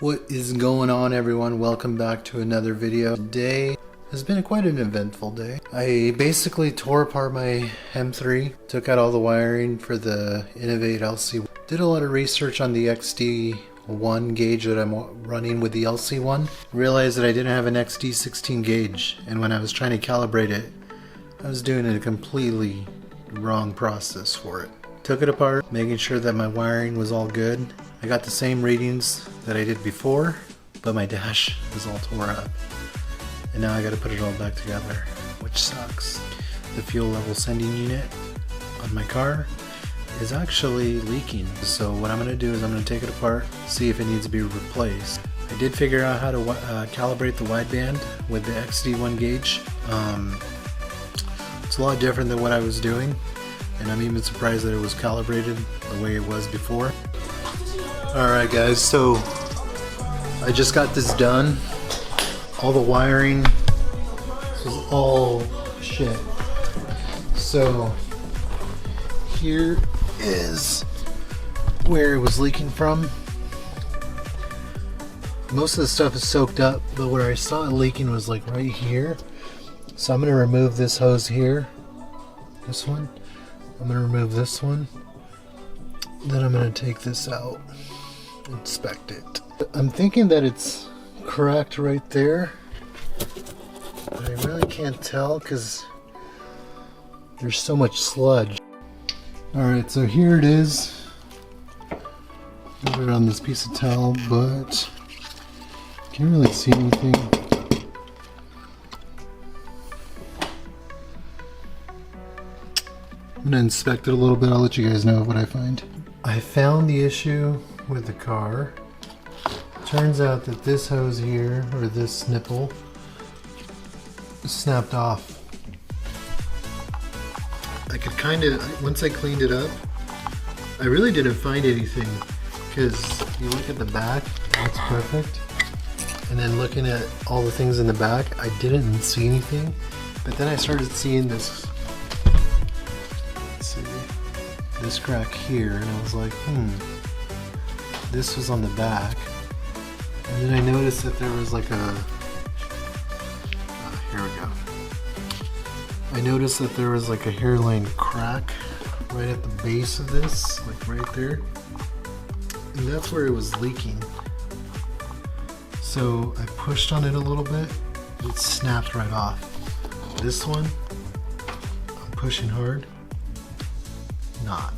What is going on, everyone? Welcome back to another video. Today has been quite an eventful day. I basically tore apart my M3, took out all the wiring for the Innovate LC. Did a lot of research on the XD1 gauge that I'm running with the LC1. Realized that I didn't have an XD16 gauge, and when I was trying to calibrate it, I was doing a completely wrong process for it. Took it apart, making sure that my wiring was all good. I got the same readings that I did before, but my dash is all tore up. And now I gotta put it all back together, which sucks. The fuel level sending unit on my car is actually leaking. So what I'm gonna do is I'm gonna take it apart, see if it needs to be replaced. I did figure out how to calibrate the wideband with the XD1 gauge. It's a lot different than what I was doing, and I'm even surprised that it was calibrated the way it was before. Alright guys, so I just got this done. All the wiring, this was all shit. So here is where it was leaking from. Most of the stuff is soaked up, but where I saw it leaking was like right here. So I'm going to remove this hose here. This one. I'm going to remove this one. Then I'm going to take this out. Inspect it. I'm thinking that it's cracked right there, but I really can't tell because there's so much sludge. Alright, so here it is. Got it on this piece of towel, but can't really see anything. I'm gonna inspect it a little bit. I'll let you guys know what I find. I found the issue with the car. Turns out that this hose here, or this nipple, snapped off. I could kind of, once I cleaned it up, I really didn't find anything, because you look at the back, that's perfect, and then looking at all the things in the back, I didn't see anything, but then I started seeing this, let's see, this crack here, and I was like, this was on the back. And then I noticed that there was like a, here we go. I noticed that there was like a hairline crack right at the base of this, like right there. And that's where it was leaking. So I pushed on it a little bit, it snapped right off. This one, I'm pushing hard, not.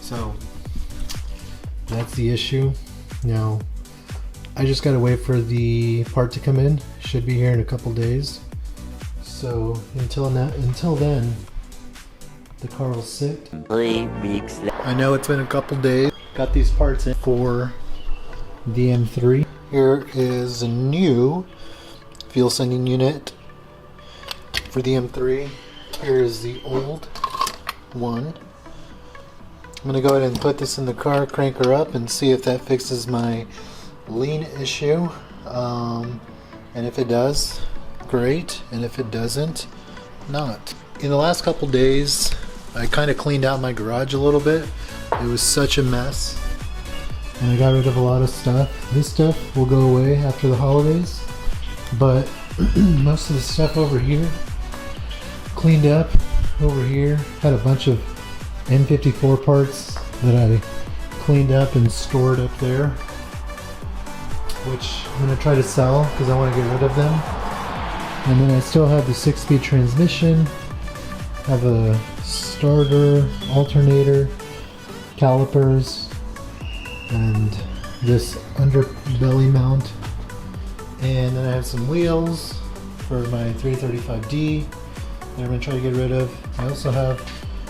So that's the issue. Now, I just gotta wait for the part to come in. Should be here in a couple days. So until then, the car will sit. 3 weeks later. I know it's been a couple days. Got these parts in for the M3. Here is a new fuel sending unit for the M3. Here is the old one. I'm gonna go ahead and put this in the car, crank her up, and see if that fixes my lean issue. And if it does, great. And if it doesn't, not. In the last couple days, I kind of cleaned out my garage a little bit. It was such a mess. And I got rid of a lot of stuff. This stuff will go away after the holidays. But most of the stuff over here, cleaned up over here. Had a bunch of N54 parts that I cleaned up and stored up there, which I'm going to try to sell because I want to get rid of them. And then I still have the 6-speed transmission, have a starter, alternator, calipers, and this underbelly mount. And then I have some wheels for my 335D that I'm going to try to get rid of. I also have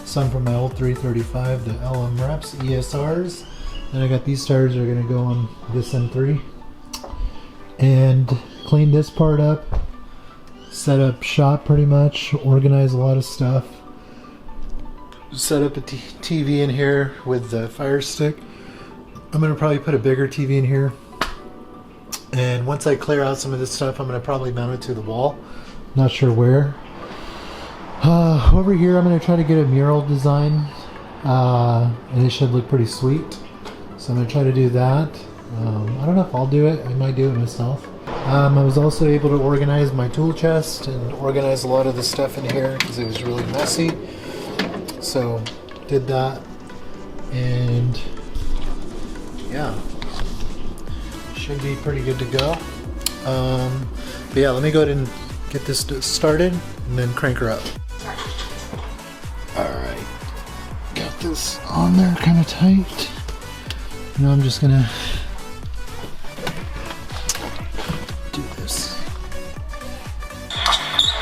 some from my old 335, the LM Reps ESRs. Then I got these tires that are going to go on this M3. And clean this part up, set up shop pretty much, organize a lot of stuff, set up a TV in here with the Fire Stick. I'm going to probably put a bigger TV in here, and once I clear out some of this stuff, I'm going to probably mount it to the wall, not sure where. Over here I'm going to try to get a mural design, and it should look pretty sweet, so I'm going to try to do that. I don't know if I'll do it. I might do it myself. I was also able to organize my tool chest and organize a lot of the stuff in here because it was really messy. So did that, and yeah, should be pretty good to go. But yeah, let me go ahead and get this started and then crank her up. Alright, got this on there kind of tight. Now I'm just gonna do this.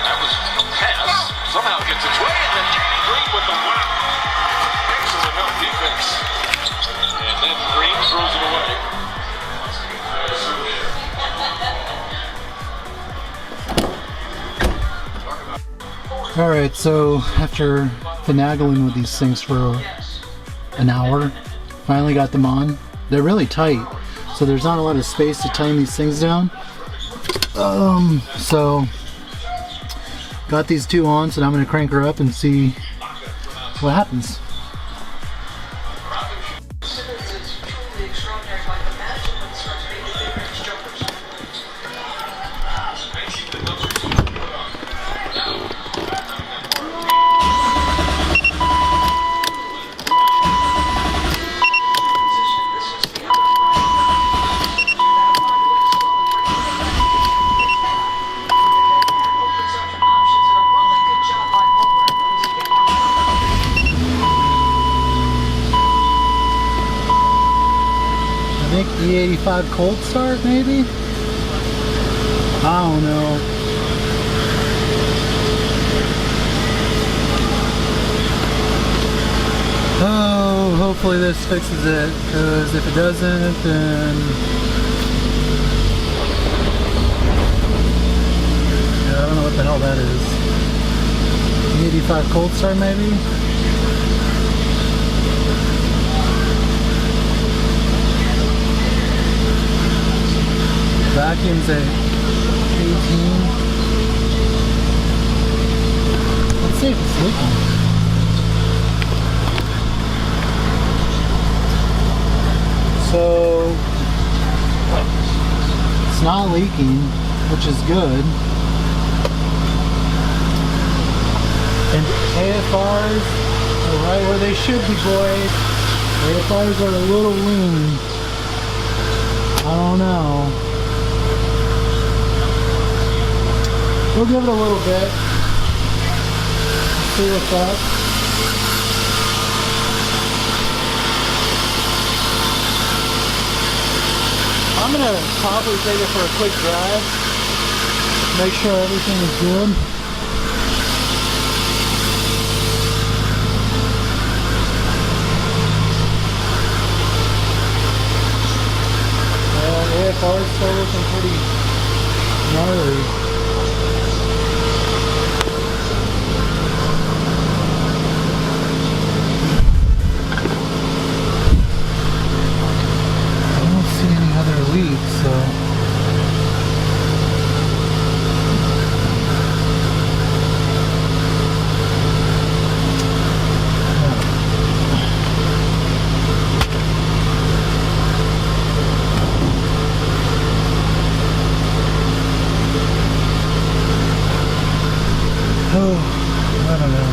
That was a pass. Somehow gets its way, and then Danny Green with the block. Excellent help defense. And then Green throws it away. Alright, so after finagling with these things for an hour, finally got them on. They're really tight, so there's not a lot of space to tighten these things down. So got these two on, so now I'm going to crank her up and see what happens. I think E85 cold start, maybe? I don't know. Oh, hopefully this fixes it, because if it doesn't, then yeah, I don't know what the hell that is. E85 cold start, maybe? Vacuum's at 18. Let's see if it's leaking. So it's not leaking, which is good. And AFRs are right where they should be, boys. AFRs are a little lean. I don't know. We'll give it a little bit. See what's up. I'm gonna probably take it for a quick drive. Make sure everything is good. AFR is still looking pretty gnarly. So I don't know.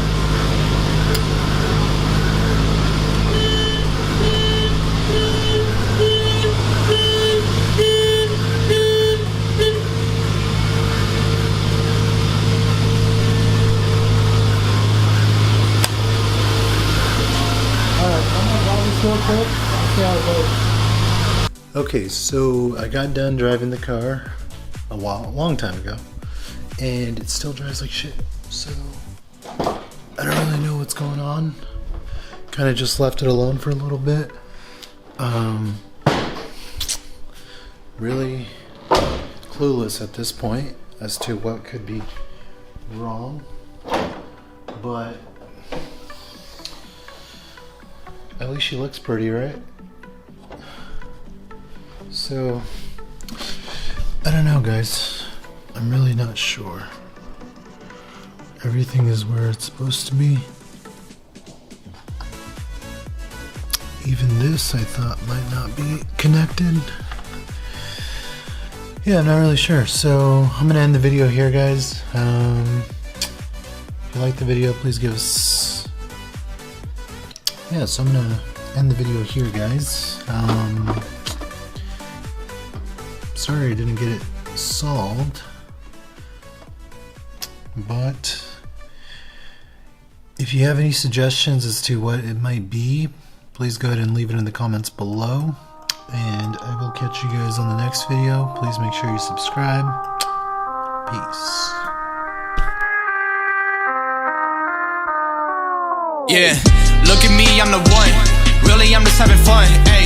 Okay, so I got done driving the car a long time ago, and it still drives like shit. So I don't really know what's going on. Kind of just left it alone for a little bit. Really clueless at this point as to what could be wrong, but at least she looks pretty, right? So, I don't know, guys. I'm really not sure. Everything is where it's supposed to be. Even this I thought might not be connected. Yeah, I'm not really sure. So I'm gonna end the video here, guys. If you like the video, please give us. Yeah, so I'm gonna end the video here, guys. Sorry I didn't get it solved, but if you have any suggestions as to what it might be, please go ahead and leave it in the comments below. And I will catch you guys on the next video. Please make sure you subscribe. Peace. Yeah, look at me, I'm the one. Really, I'm just having fun. Ayy,